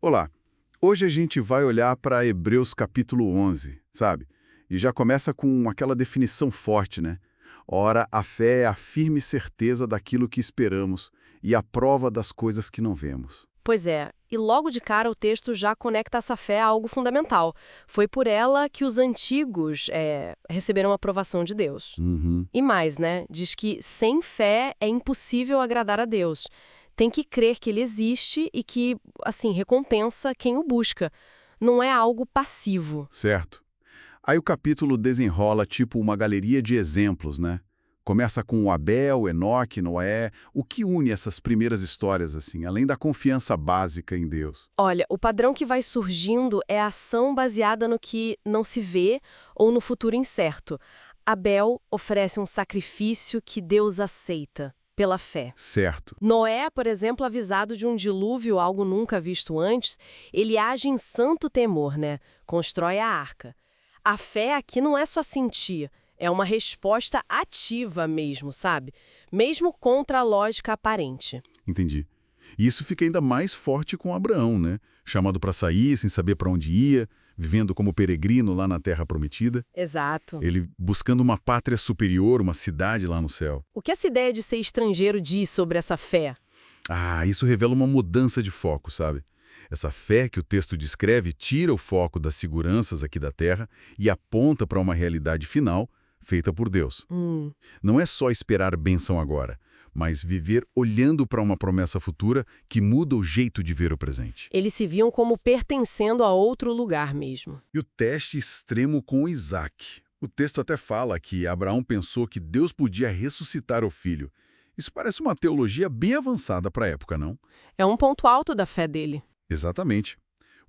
Olá, hoje a gente vai olhar para Hebreus capítulo 11, sabe? E já começa com aquela definição forte, né? Ora, a fé é a firme certeza daquilo que esperamos e a prova das coisas que não vemos. Pois é, e logo de cara o texto já conecta essa fé a algo fundamental. Foi por ela que os antigos receberam a aprovação de Deus. Uhum, E mais, né? Diz que sem fé é impossível agradar a Deus. Tem que crer que ele existe e que, assim, recompensa quem o busca. Não é algo passivo. certo. Aí o capítulo desenrola tipo uma galeria de exemplos, né? Começa com Abel, Enoque, Noé. O que une essas primeiras histórias, assim, além da confiança básica em Deus? Olha, o padrão que vai surgindo é a ação baseada no que não se vê ou no futuro incerto. Abel oferece um sacrifício que Deus aceita, pela fé. Certo. Noé, por exemplo, avisado de um dilúvio, algo nunca visto antes, ele age em santo temor, né? Constrói a arca. A fé aqui não é só sentir, é uma resposta ativa mesmo, sabe? Mesmo contra a lógica aparente. Entendi. E isso fica ainda mais forte com Abraão, né? Chamado para sair, sem saber para onde ia, vivendo como peregrino lá na Terra Prometida. Exato. Ele buscando uma pátria superior, uma cidade lá no céu. O que essa ideia de ser estrangeiro diz sobre essa fé? Ah, isso revela uma mudança de foco, sabe? Essa fé que o texto descreve tira o foco das seguranças aqui da Terra e aponta para uma realidade final feita por Deus. Não é só esperar bênção agora, mas viver olhando para uma promessa futura que muda o jeito de ver o presente. Eles se viam como pertencendo a outro lugar mesmo. E o teste extremo com Isaac. O texto até fala que Abraão pensou que Deus podia ressuscitar o filho. Isso parece uma teologia bem avançada para a época, não? É um ponto alto da fé dele. Exatamente.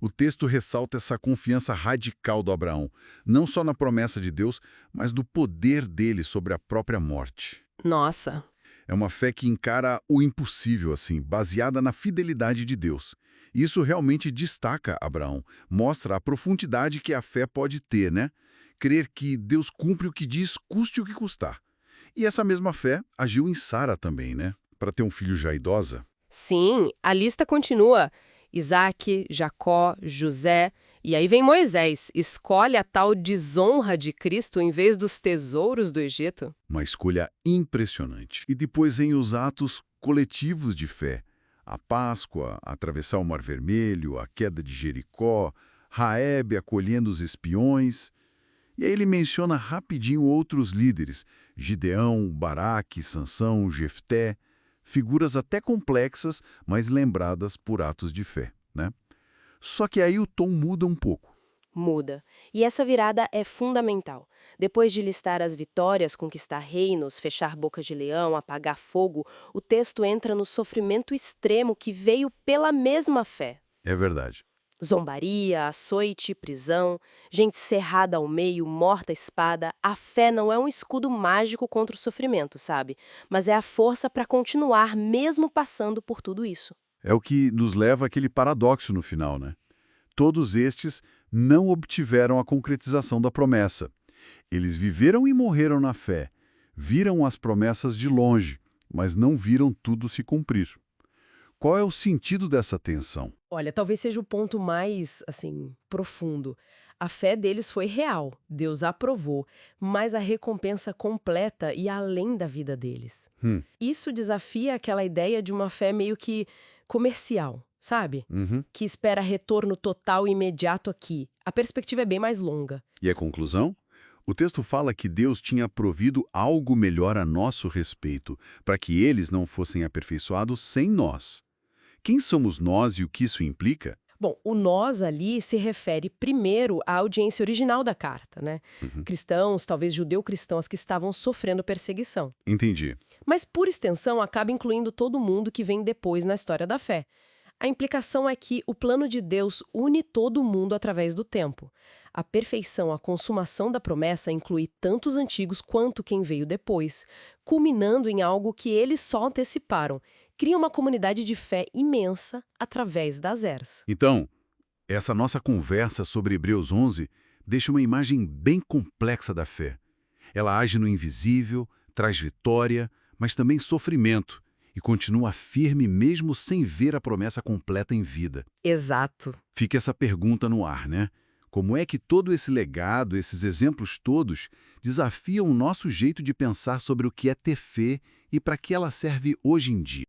O texto ressalta essa confiança radical do Abraão, não só na promessa de Deus, mas do poder dele sobre a própria morte. Nossa. É uma fé que encara o impossível, assim, baseada na fidelidade de Deus. Isso realmente destaca Abraão, mostra a profundidade que a fé pode ter, né? Crer que Deus cumpre o que diz, custe o que custar. E essa mesma fé agiu em Sara também, né? Para ter um filho já idosa. Sim, a lista continua. Isaac, Jacó, José, e aí vem Moisés. Escolhe a tal desonra de Cristo em vez dos tesouros do Egito. Uma escolha impressionante. E depois vem os atos coletivos de fé. A Páscoa, atravessar o Mar Vermelho, a queda de Jericó, Raebe acolhendo os espiões. E aí ele menciona rapidinho outros líderes, Gideão, Baraque, Sansão, Jefté, figuras até complexas, mas lembradas por atos de fé, né? Só que aí o tom muda um pouco. Muda. E essa virada é fundamental. Depois de listar as vitórias, conquistar reinos, fechar bocas de leão, apagar fogo, o texto entra no sofrimento extremo que veio pela mesma fé. É verdade. Zombaria, açoite, prisão, gente cerrada ao meio, morta à espada. A fé não é um escudo mágico contra o sofrimento, sabe? Mas é a força para continuar mesmo passando por tudo isso. É o que nos leva àquele paradoxo no final, né? Todos estes não obtiveram a concretização da promessa. Eles viveram e morreram na fé, viram as promessas de longe, mas não viram tudo se cumprir. Qual é o sentido dessa tensão? Olha, talvez seja o ponto mais, assim, profundo. A fé deles foi real, Deus aprovou, mas a recompensa completa e além da vida deles. Hum, Isso desafia aquela ideia de uma fé meio que comercial, sabe? uhum. Que espera retorno total e imediato aqui. A perspectiva é bem mais longa. E a conclusão? O texto fala que Deus tinha provido algo melhor a nosso respeito, para que eles não fossem aperfeiçoados sem nós. Quem somos nós e o que isso implica? Bom, o nós ali se refere primeiro à audiência original da carta, né? Uhum. Cristãos, talvez judeu-cristãos que estavam sofrendo perseguição. Entendi. Mas, por extensão, acaba incluindo todo mundo que vem depois na história da fé. A implicação é que o plano de Deus une todo mundo através do tempo. A perfeição, a consumação da promessa inclui tanto os antigos quanto quem veio depois, culminando em algo que eles só anteciparam. Cria uma comunidade de fé imensa através das eras. Então, essa nossa conversa sobre Hebreus 11 deixa uma imagem bem complexa da fé. Ela age no invisível, traz vitória, mas também sofrimento. e continua firme mesmo sem ver a promessa completa em vida. Exato. Fica essa pergunta no ar, né? Como é que todo esse legado, esses exemplos todos, desafiam o nosso jeito de pensar sobre o que é ter fé e para que ela serve hoje em dia?